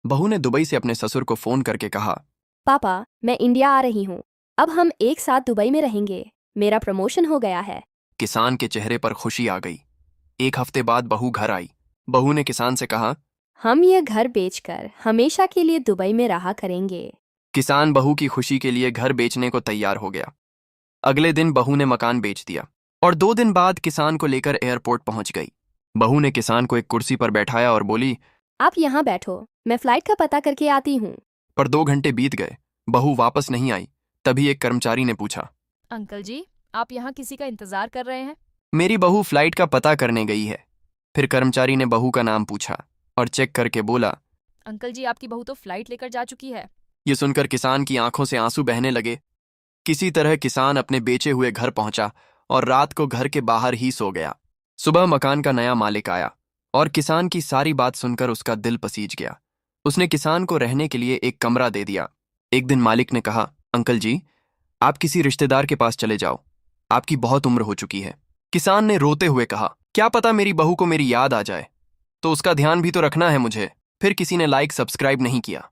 बहू ने दुबई से अपने ससुर को फोन करके कहा, पापा, मैं इंडिया आ रही हूँ। अब हम एक साथ दुबई में रहेंगे। मेरा प्रमोशन हो गया है। किसान के चेहरे पर खुशी आ गई। एक हफ्ते बाद बहू घर आई। बहू ने किसान से कहा, हम ये घर बेचकर हमेशा के लिए दुबई में रहा करेंगे। किसान बहू की खुशी के लिए घर बेचने को तैयार हो गया। अगले दिन बहू ने मकान बेच दिया और 2 दिन बाद किसान को लेकर एयरपोर्ट पहुंच गई। बहू ने किसान को एक कुर्सी पर बैठाया और बोली, आप यहाँ बैठो, मैं फ्लाइट का पता करके आती हूँ। पर 2 घंटे बीत गए, बहू वापस नहीं आई। तभी एक कर्मचारी ने पूछा, अंकल जी, आप यहाँ किसी का इंतजार कर रहे हैं? मेरी बहू फ्लाइट का पता करने गई है। फिर कर्मचारी ने बहू का नाम पूछा और चेक करके बोला। अंकल जी, आपकी बहू तो फ्लाइट लेकर जा चुकी है। ये सुनकर किसान की आंखों से आंसू बहने लगे। किसी तरह किसान अपने बेचे हुए घर पहुंचा और रात को घर के बाहर ही सो गया। सुबह मकान का नया मालिक आया और किसान की सारी बात सुनकर उसका दिल पसीज गया। उसने किसान को रहने के लिए एक कमरा दे दिया। एक दिन मालिक ने कहा, अंकल जी, आप किसी रिश्तेदार के पास चले जाओ, आपकी बहुत उम्र हो चुकी है। किसान ने रोते हुए कहा, क्या पता मेरी बहू को मेरी याद आ जाए, तो उसका ध्यान भी तो रखना है मुझे। फिर किसी ने लाइक सब्सक्राइब नहीं किया।